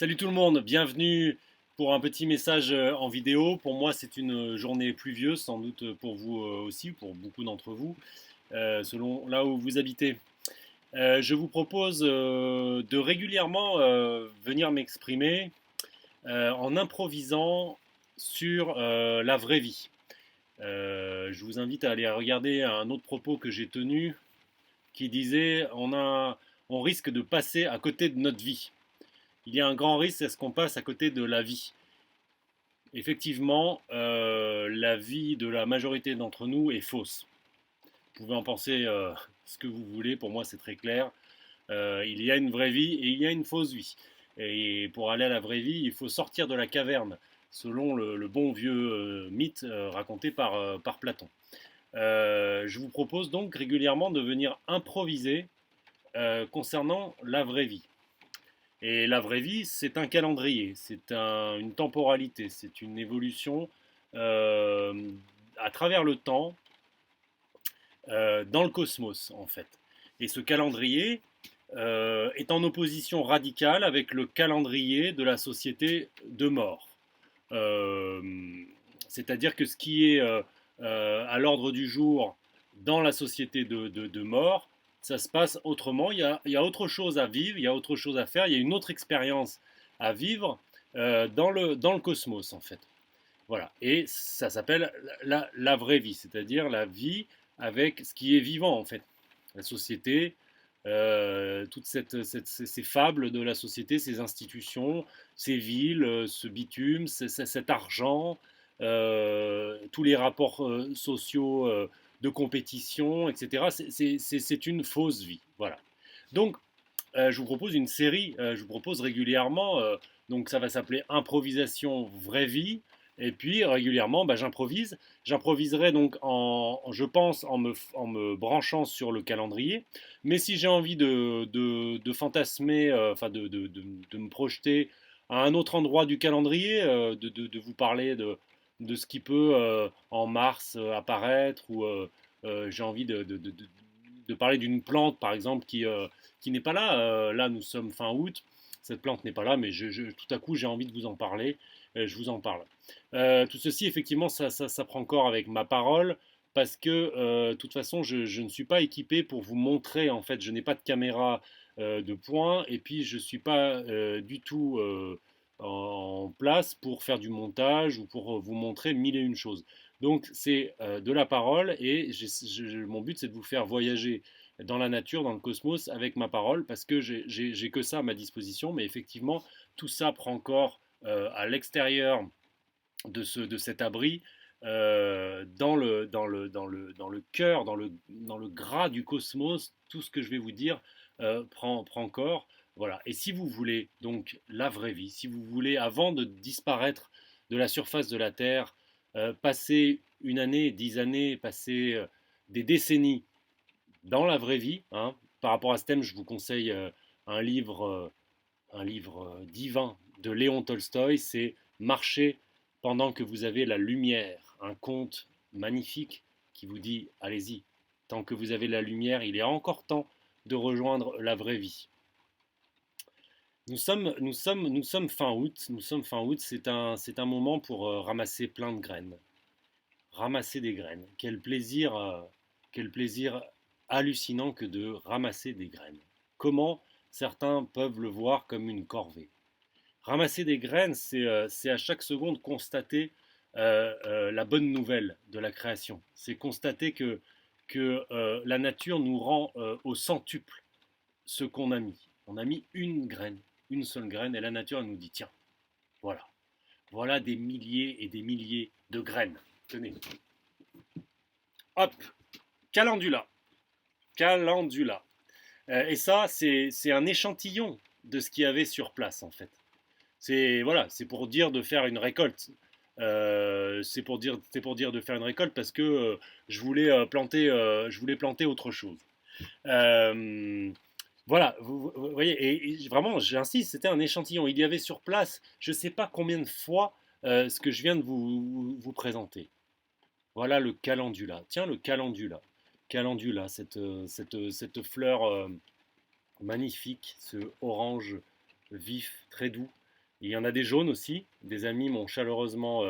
Salut tout le monde, bienvenue pour un petit message en vidéo. Pour moi, c'est une journée pluvieuse, sans doute pour vous aussi, pour beaucoup d'entre vous, selon là où vous habitez. Je vous propose de régulièrement venir m'exprimer en improvisant sur la vraie vie. Je vous invite à aller regarder un autre propos que j'ai tenu qui disait on risque de passer à côté de notre vie. Il y a un grand risque à ce qu'on passe à côté de la vie. Effectivement, la vie de la majorité d'entre nous est fausse. Vous pouvez en penser ce que vous voulez, pour moi c'est très clair. Il y a une vraie vie et il y a une fausse vie. Et pour aller à la vraie vie, il faut sortir de la caverne, selon le bon vieux mythe raconté par Platon. Je vous propose donc régulièrement de venir improviser concernant la vraie vie. Et la vraie vie, c'est un calendrier, une temporalité, c'est une évolution euh, à travers le temps dans le cosmos, en fait. Et ce calendrier est en opposition radicale avec le calendrier de la société de mort. Euh, C'est-à-dire que ce qui est à l'ordre du jour dans la société de mort, ça se passe autrement. Il y a autre chose à vivre, il y a autre chose à faire, il y a une autre expérience à vivre dans le cosmos, en fait. Voilà. Et ça s'appelle la vraie vie, c'est-à-dire la vie avec ce qui est vivant, en fait. La société, toutes ces fables de la société, ces institutions, ces villes, ce bitume, cet argent, tous les rapports sociaux de compétition, etc. C'est une fausse vie. Voilà. Donc, je vous propose une série, je vous propose régulièrement, donc ça va s'appeler Improvisation Vraie Vie, et puis régulièrement j'improvise. J'improviserai donc je pense, en me branchant sur le calendrier, mais si j'ai envie de fantasmer, enfin de me projeter à un autre endroit du calendrier, de vous parler de ce qui peut en mars apparaître, ou j'ai envie de parler d'une plante par exemple qui n'est pas là. Là, nous sommes fin août. Cette plante n'est pas là, mais tout à coup, j'ai envie de vous en parler. Je vous en parle. Tout ceci, effectivement, ça prend corps avec ma parole, parce que, de toute façon, je ne suis pas équipé pour vous montrer. En fait, je n'ai pas de caméra de poing, et puis je ne suis pas du tout en place pour faire du montage ou pour vous montrer mille et une choses. Donc, c'est de la parole, et mon but, c'est de vous faire voyager dans la nature, dans le cosmos, avec ma parole, parce que j'ai que ça à ma disposition. Mais effectivement, tout ça prend corps à l'extérieur de cet abri, dans le cœur, dans le gras du cosmos. Tout ce que je vais vous dire prend corps. Voilà. Et si vous voulez donc la vraie vie, si vous voulez, avant de disparaître de la surface de la Terre, passer une année, 10 années, passer des décennies dans la vraie vie, hein. Par rapport à ce thème, je vous conseille un livre, divin de Léon Tolstoï, c'est Marcher pendant que vous avez la lumière, un conte magnifique qui vous dit allez-y, tant que vous avez la lumière, il est encore temps de rejoindre la vraie vie. Nous sommes fin août. C'est un moment pour ramasser plein de graines. Ramasser des graines. Quel plaisir hallucinant que de ramasser des graines. Comment certains peuvent le voir comme une corvée. Ramasser des graines, c'est à chaque seconde constater la bonne nouvelle de la création. C'est constater que la nature nous rend au centuple ce qu'on a mis. On a mis une graine, une seule graine, et la nature elle nous dit tiens, voilà, voilà des milliers et des milliers de graines. Tenez, hop, calendula, calendula. Et ça, c'est un échantillon de ce qu'il y avait sur place, en fait. C'est pour dire de faire une récolte. C'est pour dire de faire une récolte, parce que je voulais planter autre chose. Euh, voilà, vous voyez, et vraiment, j'insiste, c'était un échantillon. Il y avait sur place, je ne sais pas combien de fois, ce que je viens de vous présenter. Voilà le calendula. Tiens, le calendula. Calendula, cette fleur magnifique, ce orange vif, très doux, Il y en a des jaunes aussi. Des amis m'ont chaleureusement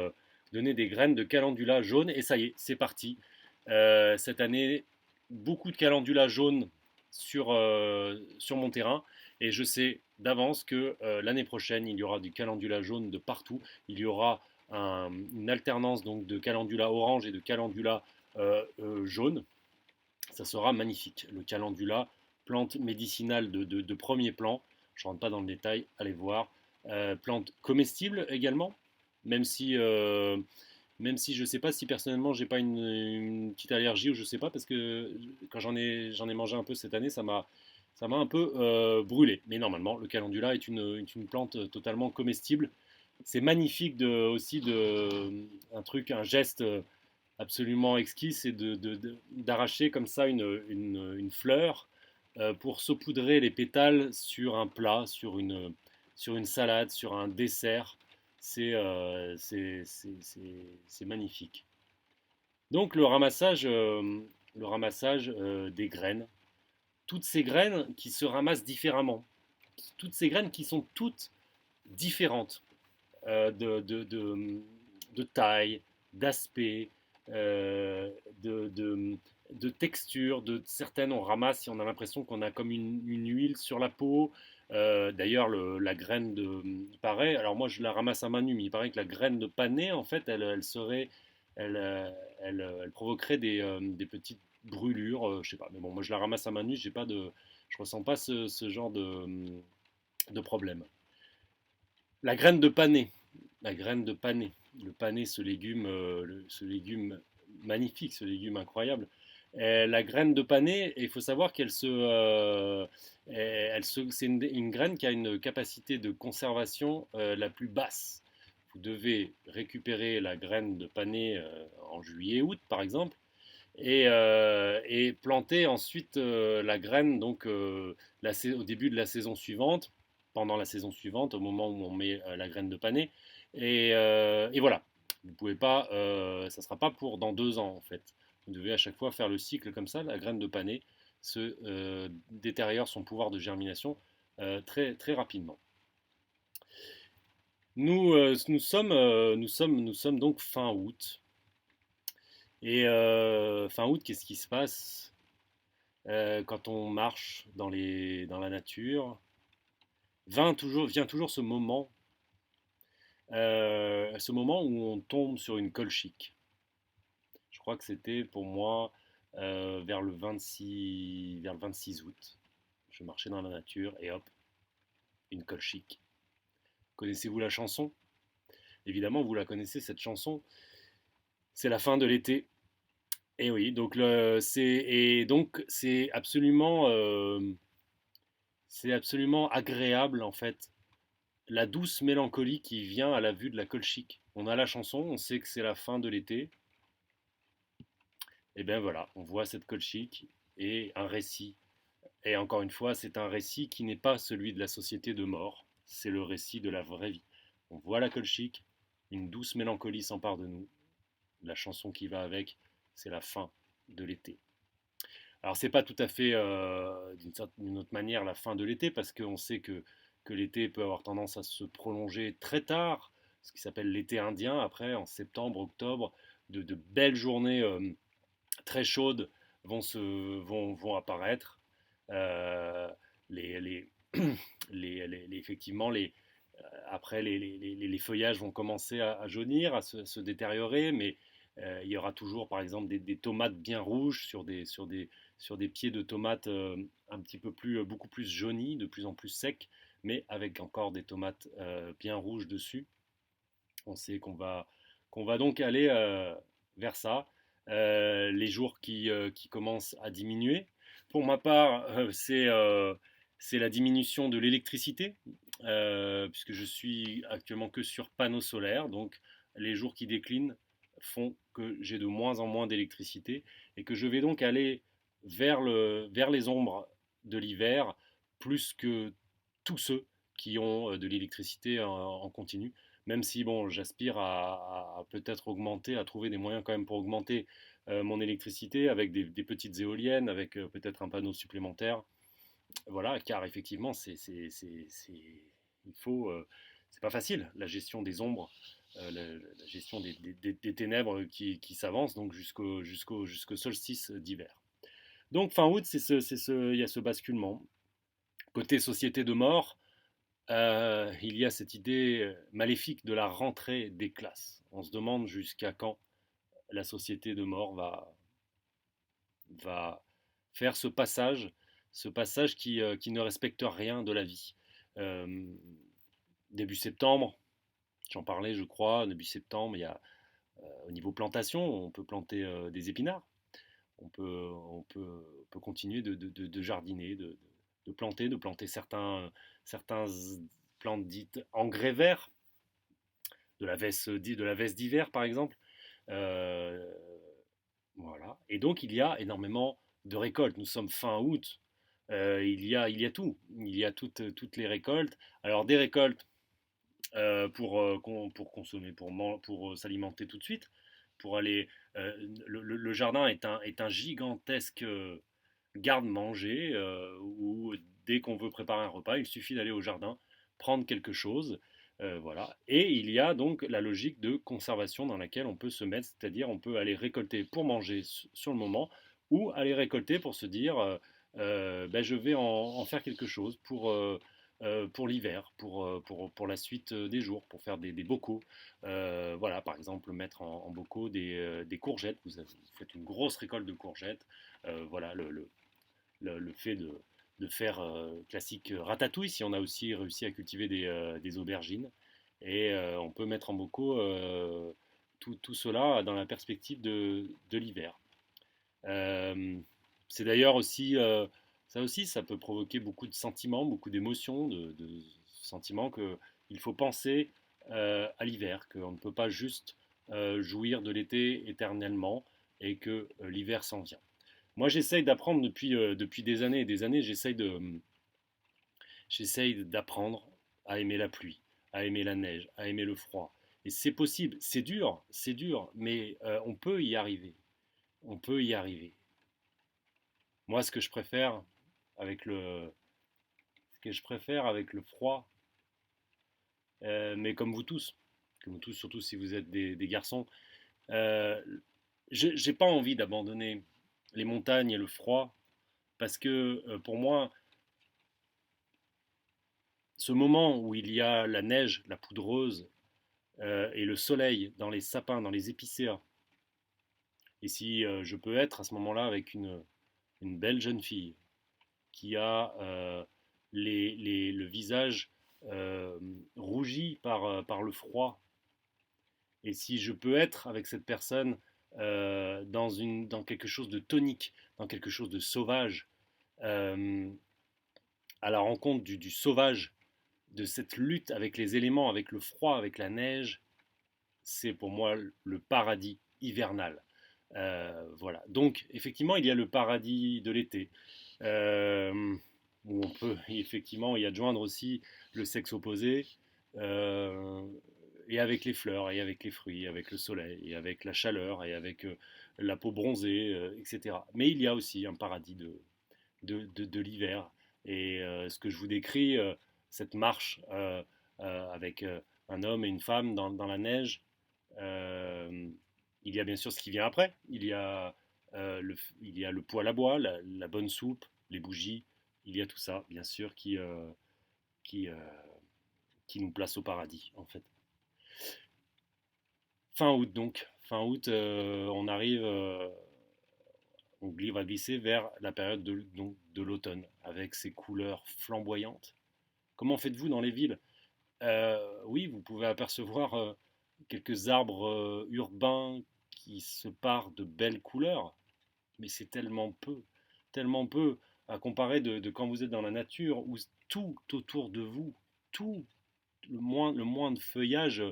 donné des graines de calendula jaune et ça y est, c'est parti. Cette année, beaucoup de calendula jaune sur mon terrain et je sais d'avance que l'année prochaine, il y aura du calendula jaune de partout. Il y aura une alternance donc de calendula orange et de calendula jaune. Ça sera magnifique. Le calendula, plante médicinale de premier plan. Je ne rentre pas dans le détail, allez voir. Plante comestible également, même si, euh, même si je ne sais pas si personnellement j'ai pas une petite allergie ou je ne sais pas, parce que quand j'en ai mangé un peu cette année, ça m'a un peu brûlé. Mais normalement, le calendula est une plante totalement comestible. C'est magnifique aussi un geste absolument exquis, c'est d'arracher comme ça une fleur pour saupoudrer les pétales sur un plat, sur une salade, sur un dessert. C'est magnifique. Donc le ramassage des graines, toutes ces graines qui se ramassent différemment, toutes ces graines qui sont toutes différentes euh, de, de, de, de taille, d'aspect, euh, de, de, de texture. Certaines, on ramasse et on a l'impression qu'on a comme une huile sur la peau. D'ailleurs, la graine il paraît, alors moi je la ramasse à main nue, mais il paraît que la graine de panais, en fait, elle, euh, elle provoquerait des petites brûlures, je sais pas. Mais bon, moi je la ramasse à main nue, je ressens pas ce genre de problème. La graine de panais, la graine de panais, le panais, ce légume magnifique, ce légume incroyable. La graine de panais, il faut savoir c'est une graine qui a une capacité de conservation la plus basse. Vous devez récupérer la graine de panais en juillet-août, par exemple, et planter ensuite la graine au début de la saison suivante, pendant la saison suivante, au moment où on met la graine de panais. Et voilà, vous pouvez pas, ça ne sera pas pour dans 2 ans en fait. Vous devez à chaque fois faire le cycle comme ça. La graine de panais se détériore son pouvoir de germination très, très rapidement. Nous sommes donc fin août. Et fin août, qu'est-ce qui se passe quand on marche dans la nature? Vient toujours ce moment où on tombe sur une colchique. Je crois que c'était pour moi vers le 26 août. Je marchais dans la nature et hop, une colchique. Connaissez-vous la chanson? Évidemment, vous la connaissez, cette chanson. C'est la fin de l'été. Et oui, donc c'est absolument agréable en fait, la douce mélancolie qui vient à la vue de la colchique. On a la chanson, on sait que c'est la fin de l'été, et bien voilà, on voit cette colchique et un récit. Et encore une fois, c'est un récit qui n'est pas celui de la société de mort, c'est le récit de la vraie vie. On voit la colchique, une douce mélancolie s'empare de nous, la chanson qui va avec, c'est la fin de l'été. Alors c'est pas tout à fait d'une autre manière la fin de l'été parce qu'on sait que l'été peut avoir tendance à se prolonger très tard, ce qui s'appelle l'été indien. Après, en septembre, octobre, de belles journées très chaudes vont apparaître. Euh, les, les, Effectivement, après, les feuillages vont commencer à jaunir, à se détériorer, mais il y aura toujours, par exemple, des tomates bien rouges sur des pieds de tomates un petit peu plus, beaucoup plus jaunis, de plus en plus secs, mais avec encore des tomates bien rouges dessus. On sait qu'on va donc aller vers ça. Les jours qui commencent à diminuer. Pour ma part, c'est la diminution de l'électricité, puisque je suis actuellement que sur panneaux solaires. Donc les jours qui déclinent font que j'ai de moins en moins d'électricité et que je vais donc aller vers les ombres de l'hiver plus que tous ceux qui ont de l'électricité en continu. Même si bon, j'aspire à peut-être augmenter, à trouver des moyens quand même pour augmenter mon électricité avec des petites éoliennes, avec peut-être un panneau supplémentaire. Voilà, car effectivement, il faut, c'est pas facile, la gestion des ombres, la gestion des ténèbres qui s'avancent donc jusqu'au solstice d'hiver. Donc fin août, il y a ce basculement. Côté société de mort, il y a cette idée maléfique de la rentrée des classes. On se demande jusqu'à quand la société de mort va faire ce passage qui ne respecte rien de la vie. Euh, Début septembre, j'en parlais je crois, début septembre, il y a au niveau plantation, on peut planter des épinards, on peut continuer de jardiner, de planter certains plantes dites engrais verts, de la veste d'hiver par exemple. Euh, voilà. Et donc il y a énormément de récoltes. Nous sommes fin août. Il y a tout. Il y a toutes les récoltes. Alors des récoltes pour consommer, pour s'alimenter tout de suite. Pour aller, le jardin est un gigantesque garde-manger où dès qu'on veut préparer un repas, il suffit d'aller au jardin, prendre quelque chose. Voilà. Et il y a donc la logique de conservation dans laquelle on peut se mettre, c'est-à-dire on peut aller récolter pour manger sur le moment ou aller récolter pour se dire ben, je vais en faire quelque chose pour l'hiver, pour la suite des jours, pour faire des bocaux. Voilà, par exemple, mettre en bocaux des courgettes. Vous faites une grosse récolte de courgettes. Voilà, le fait de faire classique ratatouille, si on a aussi réussi à cultiver des aubergines. Et on peut mettre en bocaux tout cela dans la perspective de l'hiver. C'est d'ailleurs aussi, ça aussi, ça peut provoquer beaucoup de sentiments, beaucoup d'émotions, de sentiments qu'il faut penser à l'hiver, qu'on ne peut pas juste jouir de l'été éternellement et que l'hiver s'en vient. Moi, j'essaye d'apprendre depuis des années et des années, j'essaye d'apprendre à aimer la pluie, à aimer la neige, à aimer le froid. Et c'est possible, c'est dur, mais on peut y arriver. On peut y arriver. Moi, ce que je préfère avec le froid, mais comme vous tous, surtout si vous êtes des garçons, euh, j'ai pas envie d'abandonner les montagnes et le froid parce que pour moi, ce moment où il y a la neige, la poudreuse et le soleil dans les sapins, dans les épicéas, et si je peux être à ce moment-là avec une belle jeune fille qui a le visage rougi par le froid. Et si je peux être avec cette personne dans quelque chose de tonique, dans quelque chose de sauvage, euh, à la rencontre du sauvage, de cette lutte avec les éléments, avec le froid, avec la neige, c'est pour moi le paradis hivernal. Voilà. Donc, effectivement, il y a le paradis de l'été, euh, où on peut effectivement y adjoindre aussi le sexe opposé, euh, et avec les fleurs, et avec les fruits, et avec le soleil, et avec la chaleur, et avec la peau bronzée, etc. Mais il y a aussi un paradis de l'hiver. Et ce que je vous décris, cette marche avec un homme et une femme dans la neige, euh, il y a bien sûr ce qui vient après. Il y a le poêle à bois, la bonne soupe, les bougies. Il y a tout ça, bien sûr, qui, euh, qui nous place au paradis, en fait. Fin août, donc. Fin août, on arrive, va glisser vers la période donc, de l'automne, avec ses couleurs flamboyantes. Comment faites-vous dans les villes? Oui, vous pouvez apercevoir quelques arbres urbains qui se parent de belles couleurs, mais c'est tellement peu à comparer de quand vous êtes dans la nature où tout autour de vous, tout, le moins de feuillage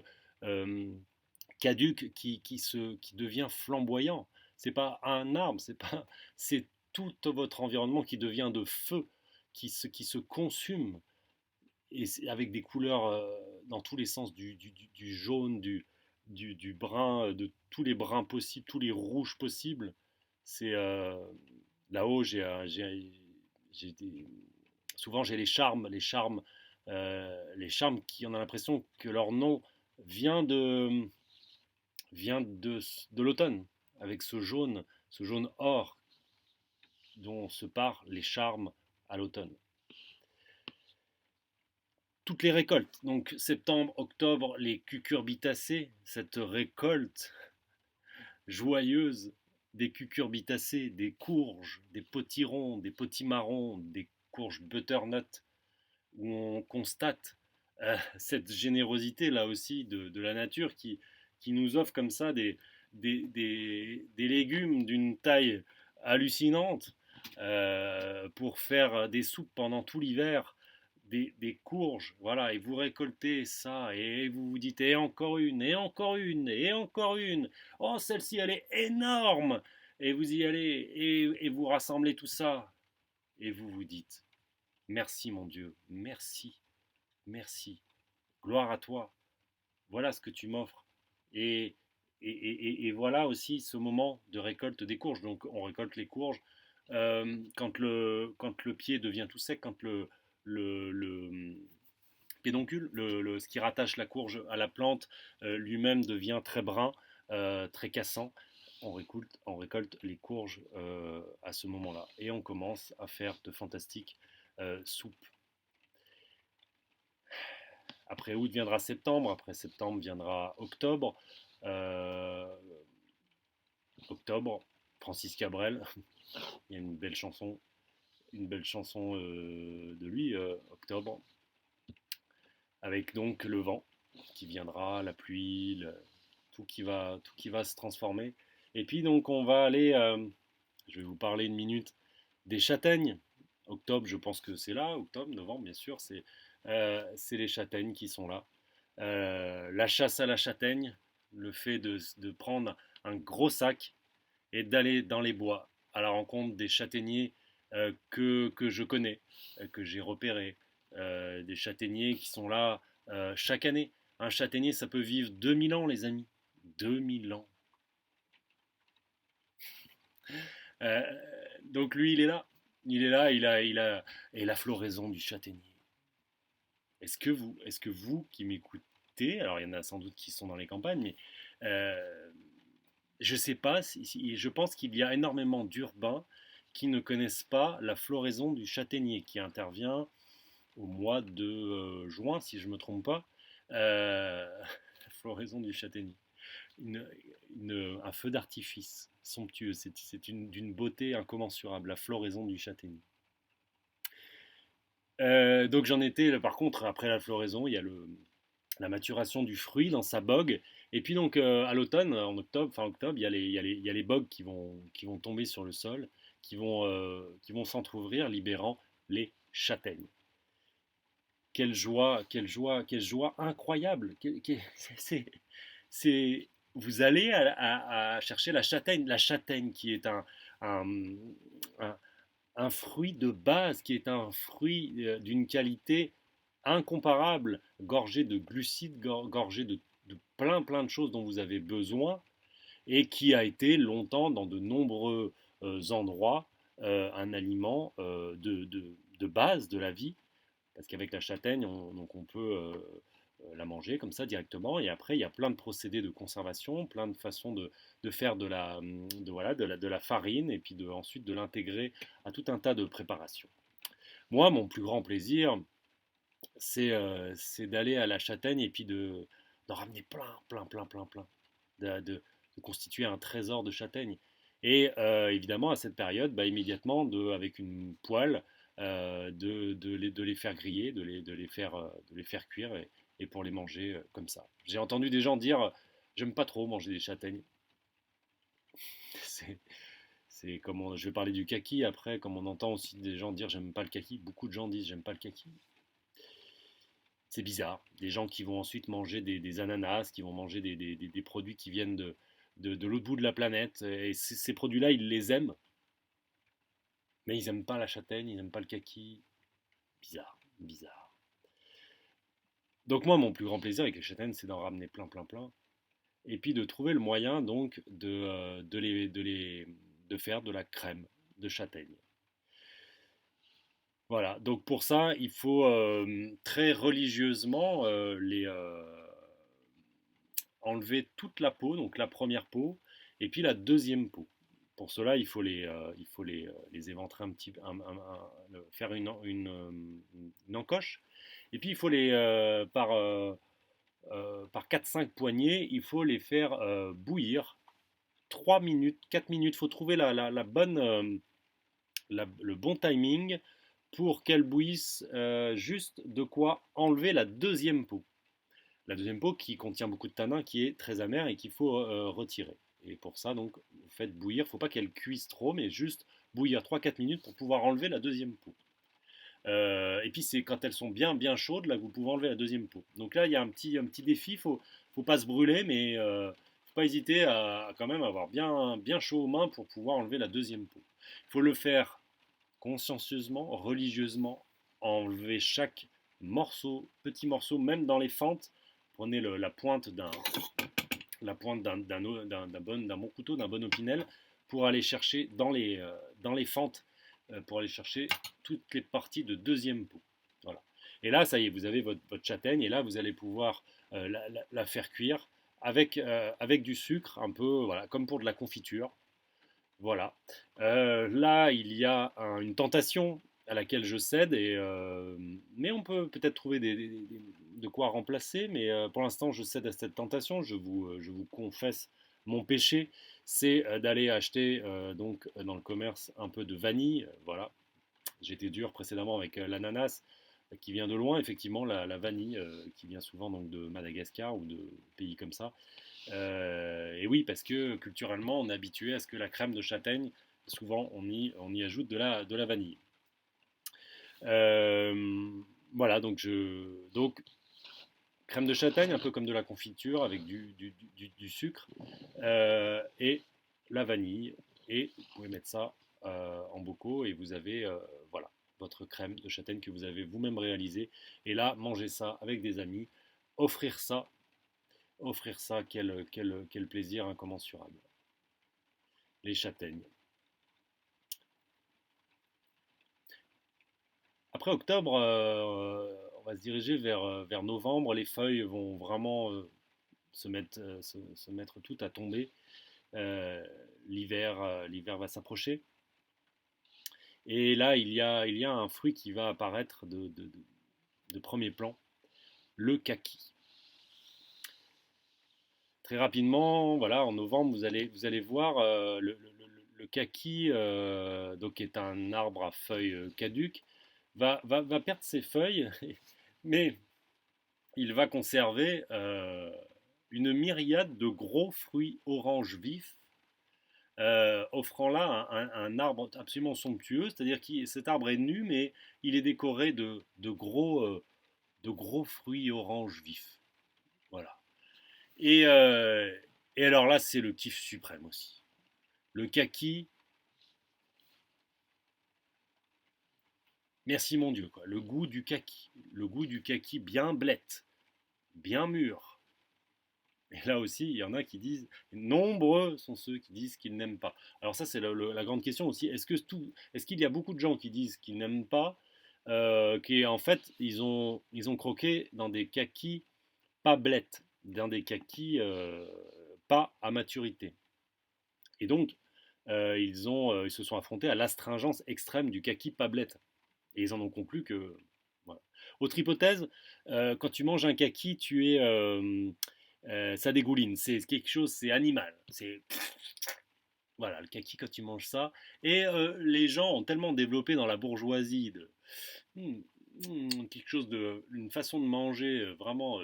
euh, caduc qui devient flamboyant. C'est pas un arbre, c'est tout votre environnement qui devient de feu, qui se consume et avec des couleurs dans tous les sens, du jaune, du brun, de tous les bruns possibles, tous les rouges possibles. C'est là-haut, j'ai souvent j'ai les charmes Les charmes qui, on a l'impression que leur nom vient de l'automne, avec ce jaune or dont se parent les charmes à l'automne. Toutes les récoltes, donc septembre, octobre, les cucurbitacées, cette récolte joyeuse des cucurbitacées, des courges, des potirons, des potimarrons, des courges butternut, où on constate cette générosité là aussi de la nature qui nous offre comme ça des légumes d'une taille hallucinante pour faire des soupes pendant tout l'hiver, des courges, voilà, et vous récoltez ça, et vous vous dites, et encore une, et encore une, et encore une, oh celle-ci elle est énorme, et vous y allez, et vous rassemblez tout ça, et vous vous dites, merci mon Dieu, merci, merci, gloire à toi, voilà ce que tu m'offres. Et, et voilà aussi ce moment de récolte des courges. Donc on récolte les courges quand le pied devient tout sec, quand le pédoncule, ce qui rattache la courge à la plante, lui-même devient très brun, très cassant. On récolte les courges à ce moment-là. Et on commence à faire de fantastiques soupes. Après août viendra septembre, après septembre viendra octobre. Euh, Octobre, Francis Cabrel, il y a une belle chanson de lui, Octobre, avec donc le vent qui viendra, la pluie, tout qui va se transformer. Et puis donc on va aller, je vais vous parler une minute des châtaignes. Octobre, je pense que c'est là, octobre, novembre, bien sûr, c'est les châtaignes qui sont là. La chasse à la châtaigne, le fait de prendre un gros sac et d'aller dans les bois à la rencontre des châtaigniers que je connais, que j'ai repérés, des châtaigniers qui sont là chaque année. Un châtaignier, ça peut vivre 2000 ans, les amis. 2000 ans. Euh, donc lui, il est là. Il est là, et la floraison du châtaignier. Est-ce que vous qui m'écoutez, alors il y en a sans doute qui sont dans les campagnes, mais je sais pas, je pense qu'il y a énormément d'urbains qui ne connaissent pas la floraison du châtaignier qui intervient au mois de juin, si je ne me trompe pas. La floraison du châtaignier. Une, un feu d'artifice somptueux, c'est d'une beauté incommensurable, la floraison du châtaignier. Donc j'en étais, par contre, après la floraison, il y a la maturation du fruit dans sa bogue. Et puis donc à l'automne, en octobre, fin octobre, il y a les bogues qui vont tomber sur le sol, qui vont s'entrouvrir, libérant les châtaignes. Quelle joie, quelle joie, quelle joie incroyable. C'est, vous allez à chercher la châtaigne qui est un, un, un fruit de base, qui est un fruit d'une qualité incomparable, gorgé de glucides, gorgé de plein de choses dont vous avez besoin, et qui a été longtemps dans de nombreux endroits un aliment de base de la vie, parce qu'avec la châtaigne, on peut la manger comme ça directement, et après il y a plein de procédés de conservation, plein de façons de faire voilà, de la farine, et puis ensuite de l'intégrer à tout un tas de préparations. Moi, mon plus grand plaisir, c'est d'aller à la châtaigne et puis d'en ramener plein, de constituer un trésor de châtaigne. Et évidemment, à cette période, bah, immédiatement, avec une poêle, de les faire griller, de les faire cuire et pour les manger comme ça. J'ai entendu des gens dire, j'aime pas trop manger des châtaignes. C'est, c'est comme je vais parler du kaki après, comme on entend aussi des gens dire j'aime pas le kaki. Beaucoup de gens disent j'aime pas le kaki. C'est bizarre. Des gens qui vont ensuite manger des ananas, qui vont manger des produits qui viennent de l'autre bout de la planète. Et ces produits-là, ils les aiment, mais ils n'aiment pas la châtaigne, ils n'aiment pas le kaki. Bizarre, bizarre. Donc moi, mon plus grand plaisir avec les châtaignes, c'est d'en ramener plein. Et puis de trouver le moyen donc de faire de la crème de châtaigne. Voilà, donc pour ça, il faut très religieusement enlever toute la peau, donc la première peau, et puis la deuxième peau. Pour cela, il faut les éventrer un petit, faire une encoche, et puis il faut par 4-5 poignées, il faut les faire bouillir 3 minutes, 4 minutes. Il faut trouver la bonne, le bon timing pour qu'elle bouillisse juste de quoi enlever la deuxième peau. La deuxième peau qui contient beaucoup de tanin, qui est très amère et qu'il faut retirer. Et pour ça, donc, vous faites bouillir. Il ne faut pas qu'elle cuise trop, mais juste bouillir 3-4 minutes pour pouvoir enlever la deuxième peau. Et puis c'est quand elles sont bien bien chaudes là que vous pouvez enlever la deuxième peau. Donc là il y a un petit défi, faut pas se brûler, mais faut pas hésiter à quand même avoir bien bien chaud aux mains pour pouvoir enlever la deuxième peau. Il faut le faire consciencieusement, religieusement, enlever chaque morceau, petit morceau, même dans les fentes. Prenez la pointe d'un bon couteau, d'un bon opinel, pour aller chercher dans les fentes, pour aller chercher toutes les parties de deuxième peau. Voilà. Et là, ça y est, vous avez votre châtaigne, et là, vous allez pouvoir la faire cuire avec du sucre, un peu voilà, comme pour de la confiture. Voilà. Là, il y a une tentation à laquelle je cède, mais on peut peut-être trouver de quoi remplacer. Mais pour l'instant, je cède à cette tentation. Je vous confesse mon péché, c'est d'aller acheter donc dans le commerce un peu de vanille. Voilà. J'étais dur précédemment avec l'ananas qui vient de loin, effectivement, la vanille qui vient souvent donc de Madagascar ou de pays comme ça. Et oui, parce que culturellement, on est habitué à ce que la crème de châtaigne, souvent, on y ajoute de la vanille. Euh, voilà, donc crème de châtaigne, un peu comme de la confiture, avec du sucre, et la vanille. Et vous pouvez mettre ça en bocaux, et vous avez voilà, votre crème de châtaigne que vous avez vous-même réalisée. Et là, manger ça avec des amis, offrir ça offrir ça, quel plaisir incommensurable. Les châtaignes. Après octobre, on va se diriger vers novembre. Les feuilles vont vraiment se mettre toutes à tomber. Euh, l'hiver va s'approcher. Et là, il y a un fruit qui va apparaître de premier plan, le kaki. Très rapidement, voilà, en novembre, vous allez voir le kaki, donc est un arbre à feuilles caduques, va perdre ses feuilles, mais il va conserver une myriade de gros fruits orange vifs, offrant là un arbre absolument somptueux, c'est-à-dire que cet arbre est nu, mais il est décoré de gros fruits orange vifs. Voilà. Et alors là, c'est le kiff suprême aussi. Le kaki, merci mon Dieu, quoi. Le goût du kaki. Le goût du kaki bien blette, bien mûr. Et là aussi, il y en a qui disent, nombreux sont ceux qui disent qu'ils n'aiment pas. Alors ça, c'est la grande question aussi. Est-ce qu'il y a beaucoup de gens qui disent qu'ils n'aiment pas, qui en fait, ils ont croqué dans des kakis pas blettes, dans des kakis pas à maturité. Et donc, ils se sont affrontés à l'astringence extrême du kaki pas blette. Et ils en ont conclu que. Voilà. Autre hypothèse, quand tu manges un kaki, ça dégouline. C'est quelque chose, c'est animal. C'est voilà, le kaki quand tu manges ça. Et les gens ont tellement développé dans la bourgeoisie hmm, quelque chose une façon de manger vraiment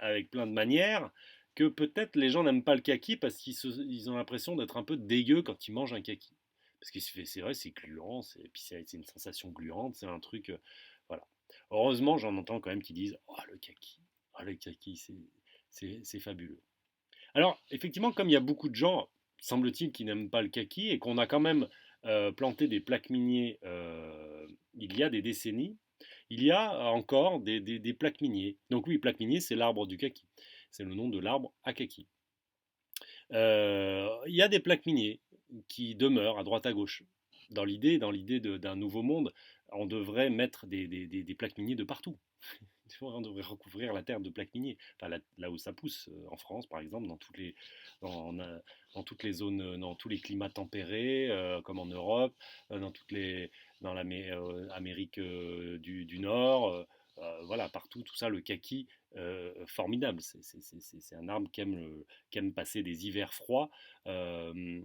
avec plein de manières, que peut-être les gens n'aiment pas le kaki parce qu'ils ont l'impression d'être un peu dégueux quand ils mangent un kaki. Parce que c'est vrai, c'est gluant, et puis c'est une sensation gluante, c'est un truc. Voilà. Heureusement, j'en entends quand même qui disent oh, le kaki, c'est fabuleux. Alors, effectivement, comme il y a beaucoup de gens, semble-t-il, qui n'aiment pas le kaki et qu'on a quand même planté des plaques miniers il y a des décennies, il y a encore des plaques miniers. Donc oui, plaque minier, c'est l'arbre du kaki. C'est le nom de l'arbre à kaki. Il y a des plaques miniers qui demeurent à droite à gauche. d'un nouveau monde, on devrait mettre des plaques miniers de partout. On devrait recouvrir la terre de plaques miniers. Enfin, là où ça pousse, en France, par exemple, dans, dans toutes les zones, dans tous les climats tempérés, comme en Europe, dans l'Amérique du Nord, voilà, partout, tout ça, le kaki, formidable. C'est un arbre qui aime passer des hivers froids. euh,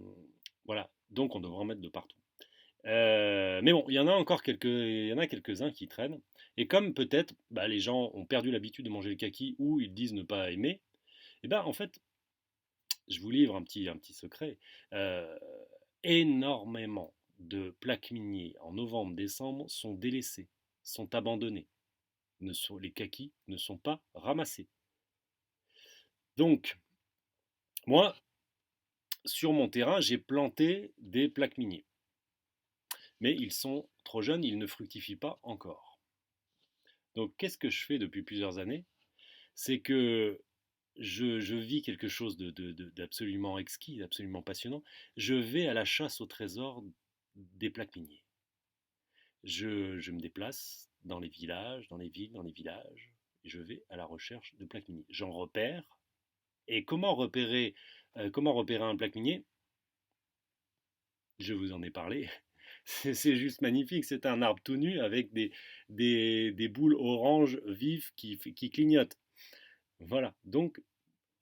voilà, donc on devrait en mettre de partout. Mais bon, il y en a quelques-uns qui traînent. Et comme peut-être bah, les gens ont perdu l'habitude de manger le kaki ou ils disent ne pas aimer, et ben en fait, je vous livre un petit secret. Euh, Énormément de plaques miniers en novembre-décembre sont délaissés, sont abandonnés. Les kakis ne sont pas ramassés. Donc, moi, sur mon terrain, j'ai planté des plaques miniers. Mais ils sont trop jeunes, ils ne fructifient pas encore. Donc, qu'est-ce que je fais depuis plusieurs années? C'est que je vis quelque chose d'absolument exquis, d'absolument passionnant. Je vais à la chasse au trésor des plaques miniers. Je me déplace dans les villages, dans les villes, dans les villages. Et je vais à la recherche de plaques miniers. J'en repère. Et comment repérer un plaque minier? Je vous en ai parlé. C'est juste magnifique. C'est un arbre tout nu avec des boules orange vives qui clignotent. Voilà. Donc,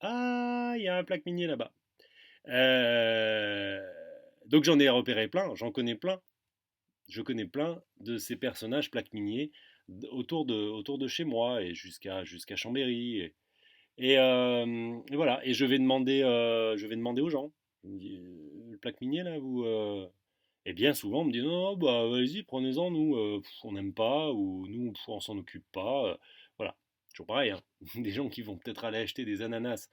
ah, il y a un plaque minier là-bas. Euh, donc j'en ai repéré plein, j'en connais plein. Je connais plein de ces personnages plaques miniers autour de chez moi et jusqu'à Chambéry. Et voilà. Et je vais demander aux gens. Je me dis, le plaque minier là, Et bien souvent, on me dit non, bah vas-y, prenez-en, nous, on n'aime pas, ou nous, on s'en occupe pas. Voilà, toujours pareil, hein. Des gens qui vont peut-être aller acheter des ananas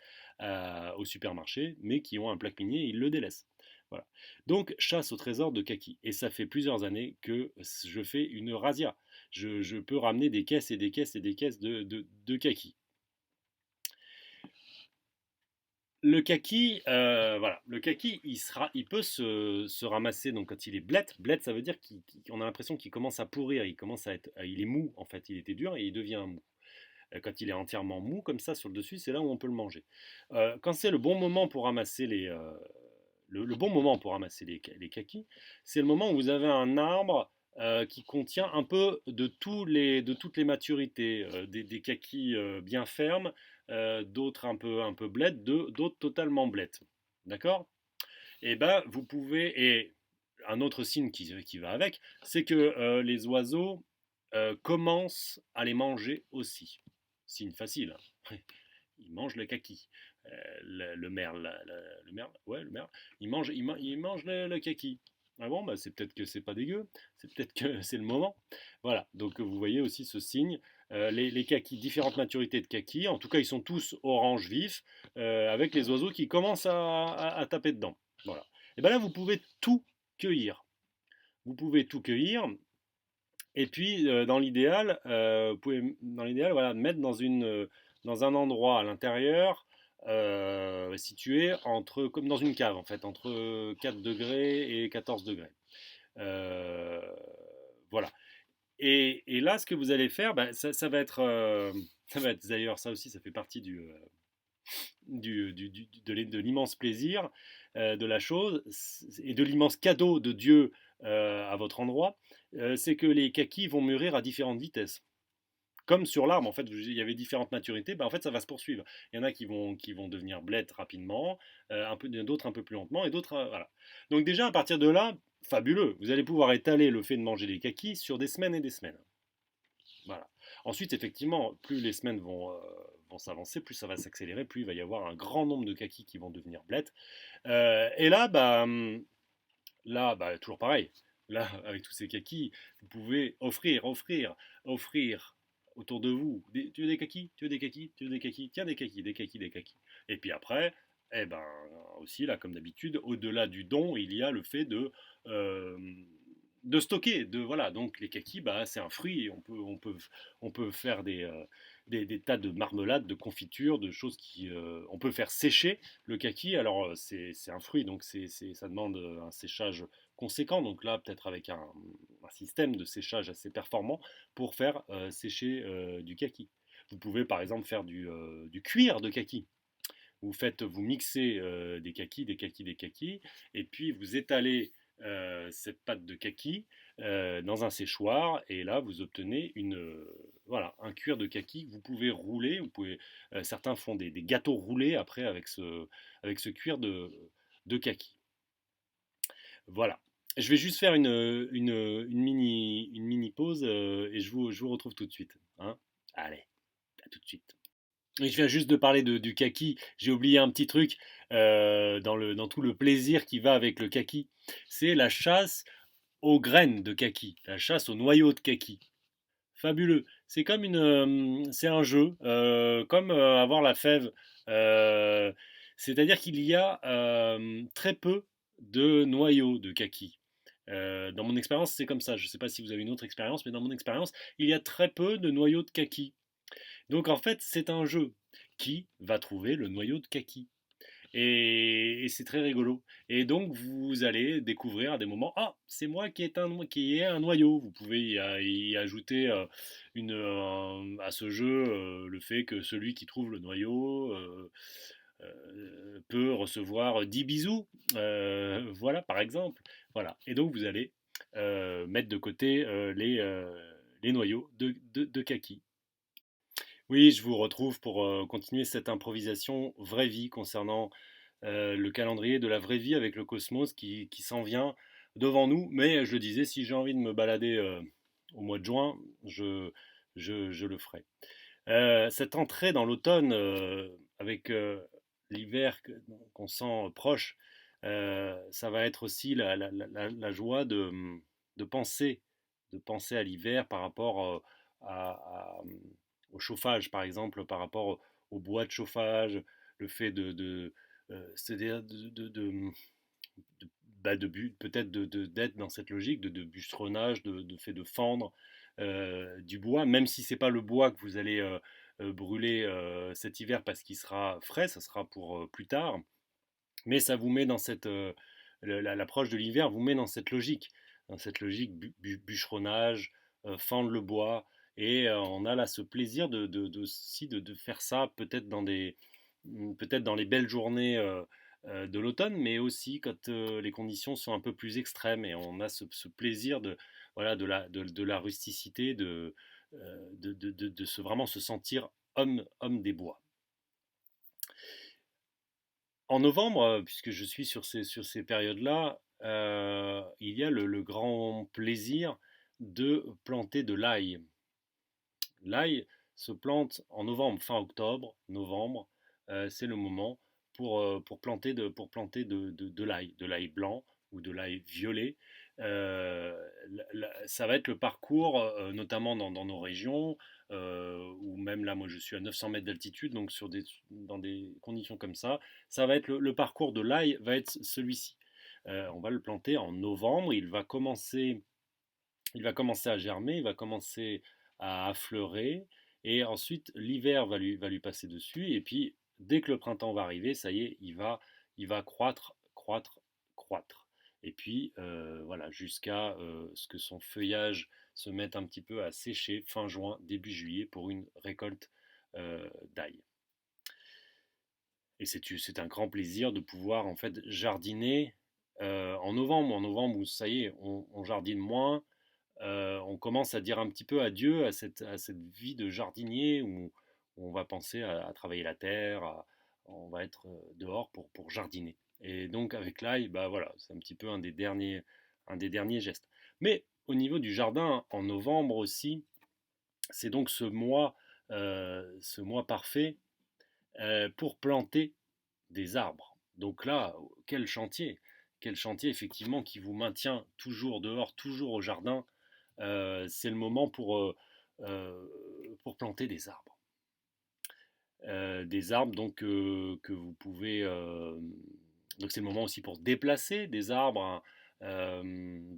au supermarché, mais qui ont un plaque minier, ils le délaissent. Voilà. Donc, chasse au trésor de kaki. Et ça fait plusieurs années que je fais une razzia. Je peux ramener des caisses et des caisses et des caisses de kaki. Le kaki, voilà, le kaki, il peut se ramasser donc quand il est blette. Blette, ça veut dire qu'on a l'impression qu'il commence à pourrir, il est mou en fait, il était dur et il devient mou. Quand il est entièrement mou comme ça sur le dessus, c'est là où on peut le manger. Quand c'est le bon moment pour ramasser le bon moment pour ramasser les kakis, c'est le moment où vous avez un arbre qui contient un peu de toutes les maturités, des kakis bien fermes, d'autres un peu blettes, d'autres totalement blettes. D'accord? Et ben vous pouvez, et un autre signe qui va avec, c'est que les oiseaux commencent à les manger aussi. Signe facile, hein. Ils mangent le kaki. Le merle, le merle, ouais, le merle, il mange le kaki. Ah bon, bah c'est peut-être que c'est pas dégueu, c'est peut-être que c'est le moment. Voilà, donc vous voyez aussi ce signe. Les kakis, différentes maturités de kakis, en tout cas ils sont tous orange vif, avec les oiseaux qui commencent à taper dedans. Voilà. Et bien là vous pouvez tout cueillir. Vous pouvez tout cueillir, et puis vous pouvez dans l'idéal voilà, mettre dans un endroit à l'intérieur situé comme dans une cave en fait, entre 4 degrés et 14 degrés. Euh, voilà. Et là, ce que vous allez faire, bah, ça va être d'ailleurs ça aussi, ça fait partie de l'immense plaisir de la chose et de l'immense cadeau de Dieu à votre endroit, c'est que les kakis vont mûrir à différentes vitesses. Comme sur l'arbre, en fait, il y avait différentes maturités, ben, en fait, ça va se poursuivre. Il y en a qui vont devenir blettes rapidement, d'autres un peu plus lentement, et d'autres, voilà. Donc déjà, à partir de là, fabuleux. Vous allez pouvoir étaler le fait de manger des kakis sur des semaines et des semaines. Voilà. Ensuite, effectivement, plus les semaines vont s'avancer, plus ça va s'accélérer, plus il va y avoir un grand nombre de kakis qui vont devenir blettes. Et là, toujours pareil. Là, avec tous ces kakis, vous pouvez offrir autour de vous. Tu veux des kakis? Tu veux des kakis? Tu veux des kakis? Tiens, des kakis, des kakis, des kakis. Et puis après, eh ben, aussi, là, comme d'habitude, au-delà du don, il y a le fait euh, de stocker. Voilà. Donc, les kakis, bah, c'est un fruit. On peut faire des tas de marmelades, de confitures, de choses qui... on peut faire sécher le kaki. Alors, c'est un fruit, donc ça demande un séchage conséquent. Donc là, peut-être avec un système de séchage assez performant pour faire sécher du kaki. Vous pouvez par exemple faire du cuir de kaki. Vous mixez des kakis, des kakis, des kakis, et puis vous étalez cette pâte de kaki dans un séchoir, et là vous obtenez voilà, un cuir de kaki que vous pouvez rouler. Certains font des gâteaux roulés après avec ce cuir de kaki. Voilà. Je vais juste faire une mini pause et je vous retrouve tout de suite, hein. Allez, à tout de suite. Et je viens juste de parler du kaki. J'ai oublié un petit truc dans tout le plaisir qui va avec le kaki. C'est la chasse aux graines de kaki, la chasse aux noyaux de kaki. Fabuleux. C'est un jeu, comme avoir la fève. Euh, C'est-à-dire qu'il y a très peu de noyaux de kaki. Dans mon expérience, c'est comme ça. Je ne sais pas si vous avez une autre expérience, mais dans mon expérience, il y a très peu de noyaux de kaki. Donc en fait, c'est un jeu. Qui va trouver le noyau de kaki? Et c'est très rigolo. Et donc vous allez découvrir à des moments, ah, c'est moi qui ai un noyau. Vous pouvez y ajouter à ce jeu le fait que celui qui trouve le noyau peut recevoir 10 bisous. Voilà, par exemple. Voilà. Et donc vous allez mettre de côté les noyaux de kaki. Oui, je vous retrouve pour continuer cette improvisation vraie vie concernant le calendrier de la vraie vie avec le cosmos qui s'en vient devant nous. Mais je le disais, si j'ai envie de me balader au mois de juin, je le ferai. Cette entrée dans l'automne avec l'hiver qu'on sent proche, ça va être aussi la joie de penser à l'hiver par rapport au chauffage, par exemple, par rapport au bois de chauffage, le fait c'est-à-dire peut-être d'être dans cette logique de bûcheronnage, de fait de fendre du bois, même si c'est pas le bois que vous allez brûler cet hiver parce qu'il sera frais, ça sera pour plus tard, mais ça vous met l'approche de l'hiver vous met dans cette logique bûcheronnage, fendre le bois, et on a là ce plaisir aussi de faire ça peut-être dans les belles journées de l'automne, mais aussi quand les conditions sont un peu plus extrêmes, et on a ce plaisir voilà, de la rusticité, vraiment se sentir homme des bois. En novembre, puisque je suis sur ces périodes-là, il y a le grand plaisir de planter de l'ail. L'ail se plante en novembre, fin octobre, novembre. C'est le moment pour planter de l'ail blanc ou de l'ail violet. Ça va être le parcours, notamment dans nos régions, ou même là, moi je suis à 900 mètres d'altitude, donc dans des conditions comme ça va être le parcours de l'ail va être celui-ci. On va le planter en novembre, il va commencer à germer, il va commencer à affleurer, et ensuite l'hiver va lui passer dessus, et puis dès que le printemps va arriver, ça y est, il va croître, croître, croître. Et puis voilà, jusqu'à ce que son feuillage se mette un petit peu à sécher fin juin, début juillet pour une récolte d'ail. Et c'est un grand plaisir de pouvoir en fait jardiner en novembre où ça y est, on jardine moins, on commence à dire un petit peu adieu à cette vie de jardinier où on va penser à travailler la terre, on va être dehors pour jardiner. Et donc avec l'ail, bah voilà, c'est un petit peu un des derniers gestes. Mais au niveau du jardin, en novembre aussi, c'est donc ce mois parfait pour planter des arbres. Donc là, quel chantier effectivement qui vous maintient toujours dehors, toujours au jardin. C'est le moment pour planter des arbres. Des arbres donc que vous pouvez. Donc c'est le moment aussi pour déplacer des arbres, hein,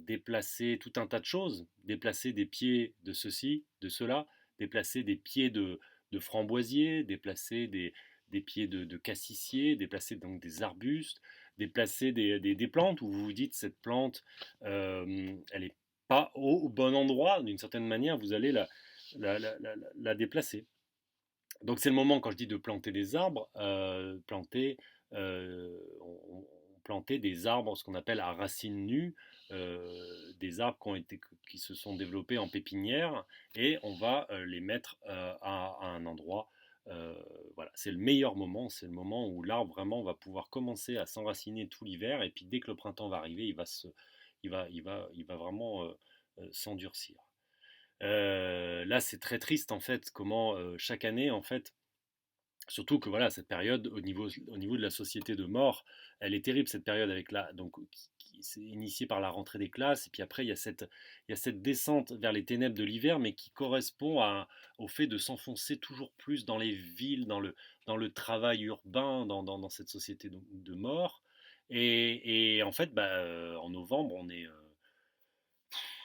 déplacer tout un tas de choses, déplacer des pieds de ceci, de cela, déplacer des pieds de framboisiers, déplacer des pieds de cassissiers, déplacer donc des arbustes, déplacer des plantes où vous vous dites cette plante, elle n'est pas au bon endroit, d'une certaine manière, vous allez la déplacer. Donc c'est le moment, quand je dis de planter des arbres, planter des arbres, ce qu'on appelle à racines nues, des arbres qui se sont développés en pépinière, et on va les mettre à un endroit. Voilà, c'est le meilleur moment, c'est le moment où l'arbre vraiment va pouvoir commencer à s'enraciner tout l'hiver, et puis dès que le printemps va arriver, il va vraiment s'endurcir. Là, c'est très triste en fait, comment chaque année, en fait, surtout que voilà, cette période au niveau de la société de mort, elle est terrible cette période avec donc c'est initié par la rentrée des classes, et puis après il y a cette descente vers les ténèbres de l'hiver, mais qui correspond au fait de s'enfoncer toujours plus dans les villes, dans le travail urbain, dans cette société de mort. Et en fait, bah, en novembre,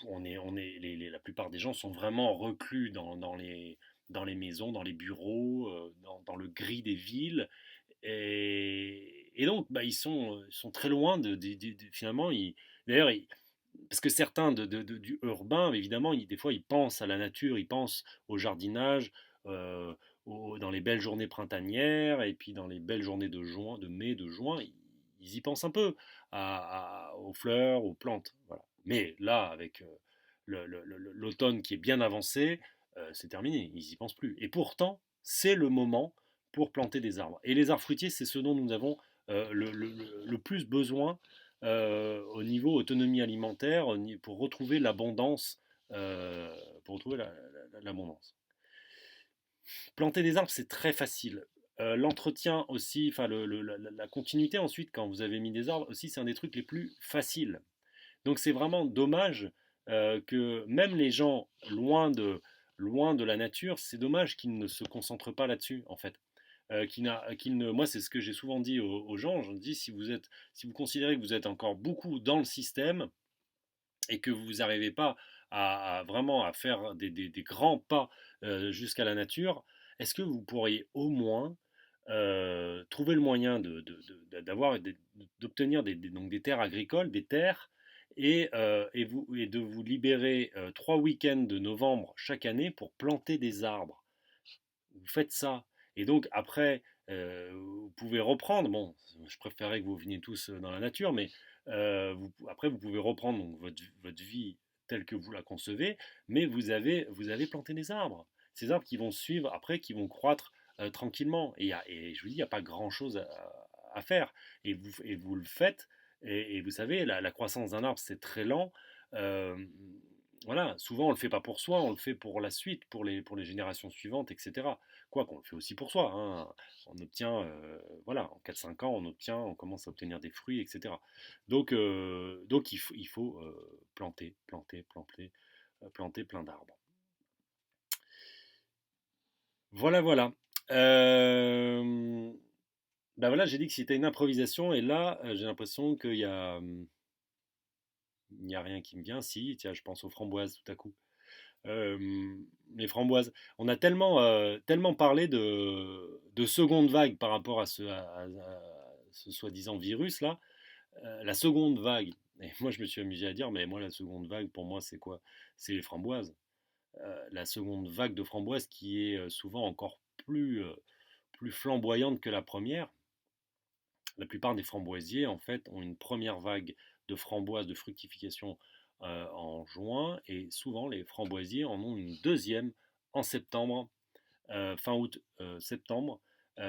la plupart des gens sont vraiment reclus dans les maisons, dans les bureaux, dans le gris des villes. Et donc, bah, ils sont très loin finalement. D'ailleurs, parce que certains du urbain, évidemment, des fois, ils pensent à la nature, ils pensent au jardinage, euh, dans les belles journées printanières, et puis dans les belles journées de juin, de mai, de juin, ils y pensent un peu aux fleurs, aux plantes. Voilà. Mais là, avec l'automne qui est bien avancé, c'est terminé, ils n'y pensent plus. Et pourtant, c'est le moment pour planter des arbres. Et les arbres fruitiers, c'est ce dont nous avons le plus besoin au niveau autonomie alimentaire, pour retrouver l'abondance. Pour retrouver l'abondance. Planter des arbres, c'est très facile. L'entretien aussi, enfin la continuité ensuite, quand vous avez mis des arbres aussi, c'est un des trucs les plus faciles. Donc c'est vraiment dommage que même les gens loin de la nature, c'est dommage qu'ils ne se concentrent pas là-dessus en fait. Moi, c'est ce que j'ai souvent dit aux gens. Je dis, si vous considérez que vous êtes encore beaucoup dans le système et que vous n'arrivez pas vraiment à faire des grands pas jusqu'à la nature, est-ce que vous pourriez au moins trouver le moyen d'obtenir donc des terres agricoles, des terres, et de vous libérer 3 week-ends de novembre chaque année pour planter des arbres? Vous faites ça. Et donc après, vous pouvez reprendre. Bon, je préférerais que vous veniez tous dans la nature, mais après, vous pouvez reprendre donc, votre vie telle que vous la concevez, mais vous avez planté des arbres. Ces arbres qui vont suivre après, qui vont croître tranquillement. Et je vous dis, il n'y a pas grand-chose à faire. Et vous le faites. Et vous savez, la croissance d'un arbre, c'est très lent. Euh, voilà, souvent on le fait pas pour soi, on le fait pour la suite, pour les générations suivantes, etc. Quoi qu'on le fait aussi pour soi, hein. On obtient, voilà, en 4 5 ans, on commence à obtenir des fruits, etc. Donc il faut planter plein d'arbres. Voilà, voilà. Euh, Bah voilà, j'ai dit que c'était une improvisation, et là, j'ai l'impression il n'y a rien qui me vient. Si, tiens, je pense aux framboises tout à coup. Euh, les framboises. On a tellement parlé de seconde vague par rapport à ce soi-disant virus là. La seconde vague. Et moi, je me suis amusé à dire, mais moi, la seconde vague, pour moi, c'est quoi? C'est les framboises. La seconde vague de framboises qui est souvent encore plus flamboyante que la première. La plupart des framboisiers, en fait, ont une première vague de framboises de fructification en juin, et souvent les framboisiers en ont une deuxième en septembre, fin août, septembre. Il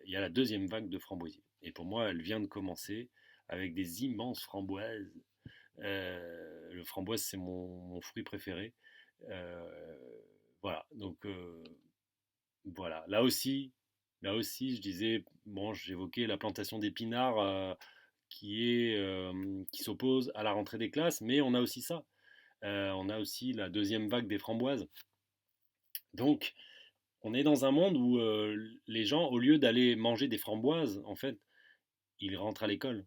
y a la deuxième vague de framboisiers. Et pour moi, elle vient de commencer avec des immenses framboises. Le framboise, c'est mon fruit préféré. Voilà, donc voilà, là aussi, je disais, bon, j'évoquais la plantation d'épinards qui s'oppose à la rentrée des classes, mais on a aussi ça. On a aussi la deuxième vague des framboises. Donc, on est dans un monde où les gens, au lieu d'aller manger des framboises, en fait, ils rentrent à l'école.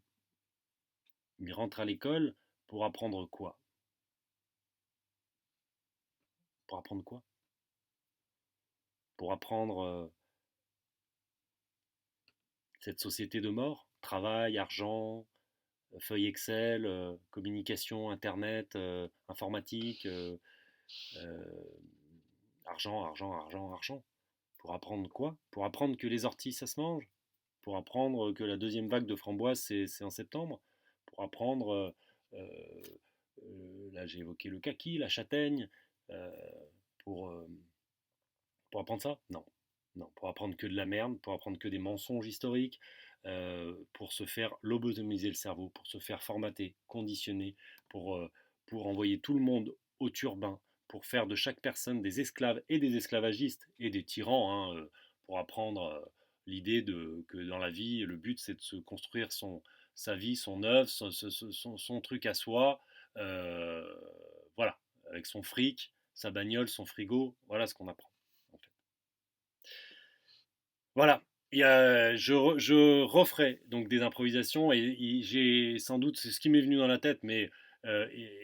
Ils rentrent à l'école pour apprendre quoi? Pour apprendre quoi? pour apprendre cette société de mort, travail, argent, feuilles Excel, communication, Internet, informatique, euh, argent, argent, argent, argent. Pour apprendre quoi? Pour apprendre que les orties, ça se mange. Pour apprendre que la deuxième vague de framboises, c'est en septembre. Pour apprendre, euh, là j'ai évoqué le kaki, la châtaigne. euh, pour, euh, pour apprendre ça? Non. Non. Pour apprendre que de la merde, pour apprendre que des mensonges historiques, pour se faire lobotomiser le cerveau, pour se faire formater, conditionner, pour envoyer tout le monde au turbin, pour faire de chaque personne des esclaves et des esclavagistes et des tyrans, hein, pour apprendre l'idée que dans la vie, le but c'est de se construire sa vie, son œuvre, son truc à soi, euh, voilà, avec son fric, sa bagnole, son frigo, voilà ce qu'on apprend. En fait. Voilà. Je referai donc des improvisations et j'ai sans doute, c'est ce qui m'est venu dans la tête, mais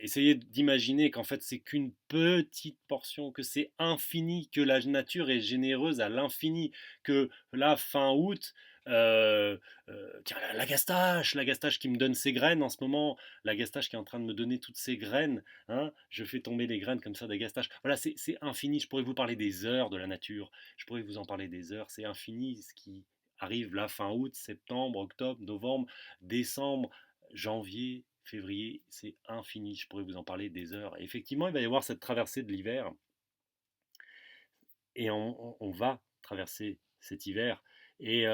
essayez d'imaginer qu'en fait c'est qu'une petite portion, que c'est infini, que la nature est généreuse à l'infini, que là, fin août, tiens, la gastache qui me donne ses graines en ce moment, la gastache qui est en train de me donner toutes ses graines, hein, je fais tomber les graines comme ça d'agastache. Voilà, c'est infini, je pourrais vous parler des heures de la nature. Je pourrais vous en parler des heures, c'est infini ce qui arrive là fin août, septembre, octobre, novembre, décembre, janvier, février, c'est infini, je pourrais vous en parler des heures. Et effectivement, il va y avoir cette traversée de l'hiver et on va traverser cet hiver. Et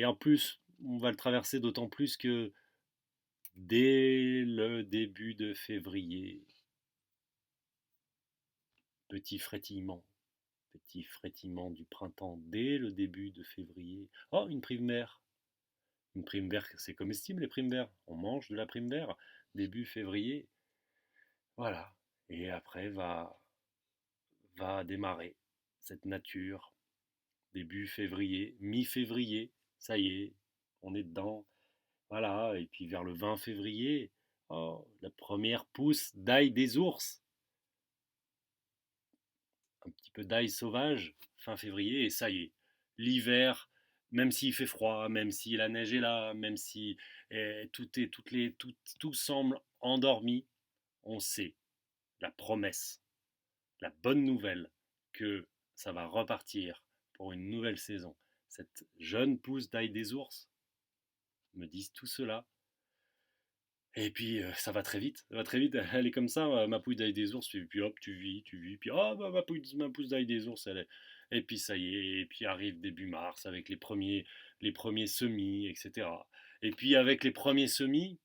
en plus, on va le traverser d'autant plus que dès le début de février, petit frétillement, petit frétillement du printemps dès le début de février. Oh, une prime mère. Une prime verte, c'est comestible les primes vertes. On mange de la prime verte début février. Voilà. Et après va démarrer cette nature début février, mi-février. Ça y est, on est dedans. Voilà. Et puis vers le 20 février, oh, la première pousse d'ail des ours. Un petit peu d'ail sauvage, fin février, et ça y est. L'hiver, même s'il fait froid, même si la neige est là, même si tout semble endormi, on sait la promesse, la bonne nouvelle que ça va repartir pour une nouvelle saison. Cette jeune pousse d'ail des ours me disent tout cela. Et puis ça va très vite, ça va très vite. Elle est comme ça, ma pousse d'ail des ours. Puis hop, tu vis. Puis oh, bah, ma pousse d'ail des ours, elle est. Et puis ça y est, et puis arrive début mars avec les premiers semis, etc. Et puis avec les premiers semis,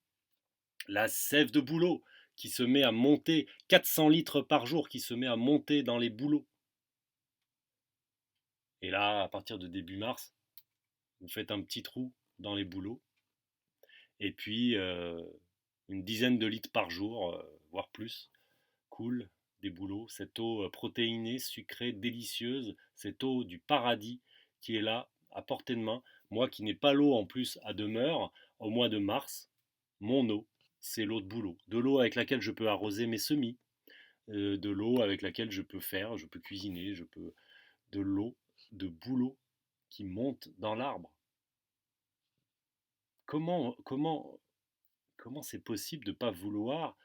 la sève de bouleau qui se met à monter, 400 litres par jour qui se met à monter dans les bouleaux. Et là, à partir de début mars, vous faites un petit trou dans les bouleaux. Et puis, une dizaine de litres par jour, voire plus, coule des bouleaux. Cette eau protéinée, sucrée, délicieuse, cette eau du paradis qui est là, à portée de main. Moi qui n'ai pas l'eau en plus à demeure, au mois de mars, mon eau, c'est l'eau de bouleau. De l'eau avec laquelle je peux arroser mes semis, de l'eau avec laquelle je peux cuisiner, de l'eau de bouleau qui monte dans l'arbre. Comment, comment, comment c'est possible de ne pas vouloir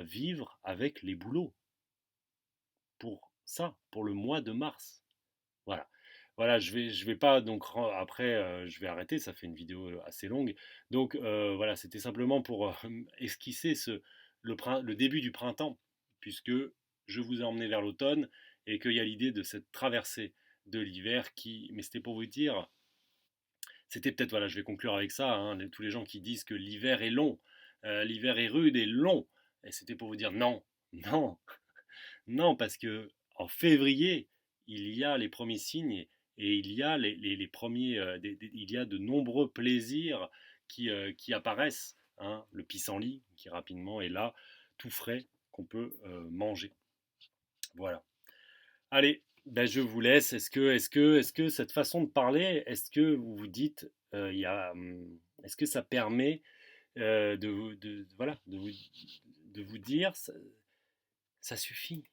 vivre avec les bouleaux pour ça, pour le mois de mars? Voilà. Voilà, je vais pas donc après je vais arrêter, ça fait une vidéo assez longue. Donc voilà, c'était simplement pour esquisser le début du printemps, puisque je vous ai emmené vers l'automne et qu'il y a l'idée de cette traversée de l'hiver qui, mais c'était pour vous dire, c'était peut-être, voilà, je vais conclure avec ça, hein, tous les gens qui disent que l'hiver est long, l'hiver est rude et long, et c'était pour vous dire non, non, non, parce que en février, il y a les premiers signes et il y a les premiers, il y a de nombreux plaisirs qui apparaissent, hein, le pissenlit qui rapidement est là, tout frais, qu'on peut manger. Voilà. Allez, ben je vous laisse. Est-ce que cette façon de parler, est-ce que vous vous dites, est-ce que ça permet voilà, de vous dire, ça suffit,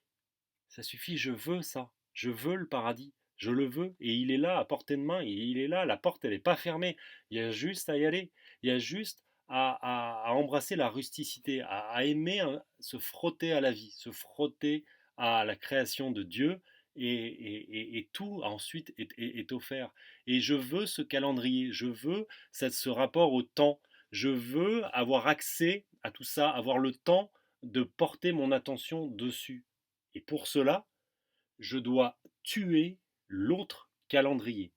ça suffit, je veux ça, je veux le paradis, Je le veux et il est là à portée de main, il est là, la porte elle n'est pas fermée, il y a juste à y aller, il y a juste à embrasser la rusticité, à aimer se frotter à la vie, se frotter à la création de Dieu et tout ensuite est offert. Et je veux ce calendrier, je veux ce rapport au temps, je veux avoir accès à tout ça, avoir le temps de porter mon attention dessus. Et pour cela, je dois tuer l'autre calendrier.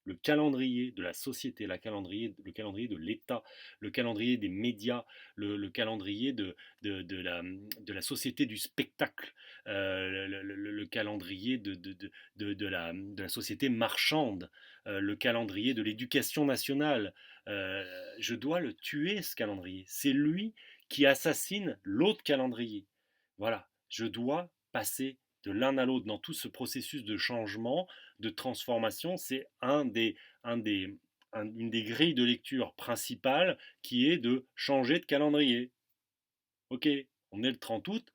Le calendrier de la société, le calendrier de l'État, le calendrier des médias, le calendrier de la société du spectacle, le calendrier de la société marchande, le calendrier de l'éducation nationale. Je dois le tuer, ce calendrier. C'est lui qui assassine l'autre calendrier. Voilà, je dois passer de l'un à l'autre dans tout ce processus de changement, de transformation. C'est une des grilles de lecture principales qui est de changer de calendrier. Ok, on est le 30 août.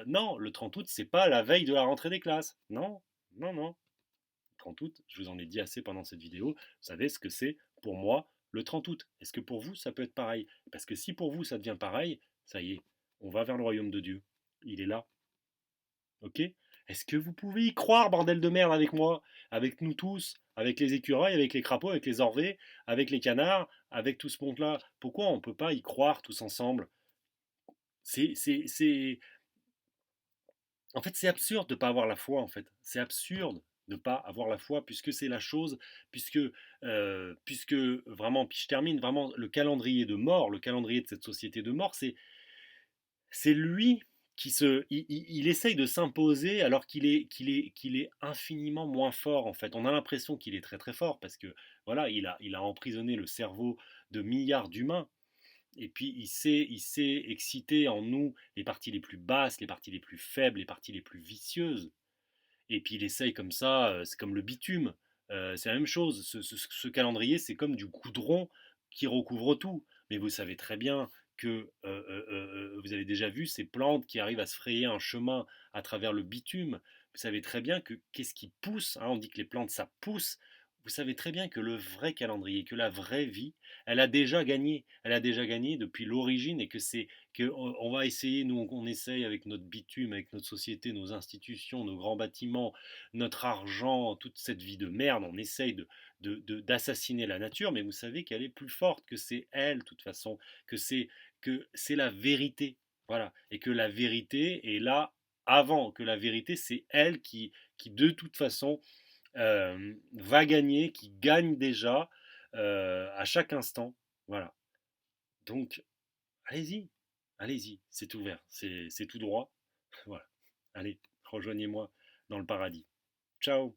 Non, le 30 août, c'est pas la veille de la rentrée des classes. Non, non, non. Le 30 août, je vous en ai dit assez pendant cette vidéo. Vous savez ce que c'est pour moi le 30 août. Est-ce que pour vous, ça peut être pareil? Parce que si pour vous, ça devient pareil, ça y est, on va vers le royaume de Dieu. Il est là. Ok? Est-ce que vous pouvez y croire, bordel de merde, avec moi, avec nous tous, avec les écureuils, avec les crapauds, avec les orvets, avec les canards, avec tout ce monde-là? Pourquoi on ne peut pas y croire tous ensemble? C'est. En fait, c'est absurde de ne pas avoir la foi, en fait. C'est absurde de ne pas avoir la foi, puisque c'est la chose, puisque vraiment, puis je termine, vraiment, le calendrier de mort, le calendrier de cette société de mort, c'est lui il essaye de s'imposer alors qu'il est infiniment moins fort en fait. On a l'impression qu'il est très très fort parce que voilà, il a emprisonné le cerveau de milliards d'humains et puis il sait exciter en nous les parties les plus basses, les parties les plus faibles, les parties les plus vicieuses. Et puis il essaye comme ça, c'est comme le bitume. C'est la même chose. Ce calendrier, c'est comme du goudron qui recouvre tout. Mais vous savez très bien que vous avez déjà vu ces plantes qui arrivent à se frayer un chemin à travers le bitume. Vous savez très bien que qu'est-ce qui pousse, hein, on dit que les plantes ça pousse. Vous savez très bien que le vrai calendrier, que la vraie vie, elle a déjà gagné. Elle a déjà gagné depuis l'origine et que c'est que on va essayer, nous on essaye avec notre bitume, avec notre société, nos institutions, nos grands bâtiments, notre argent, toute cette vie de merde, on essaye d'assassiner la nature, mais vous savez qu'elle est plus forte, que c'est elle, de toute façon, que c'est la vérité. Voilà. Et que la vérité est là avant, que la vérité, c'est elle qui de toute façon, va gagner, qui gagne déjà à chaque instant. Voilà. Donc, allez-y, allez-y, c'est ouvert, c'est tout droit. Voilà. Allez, rejoignez-moi dans le paradis. Ciao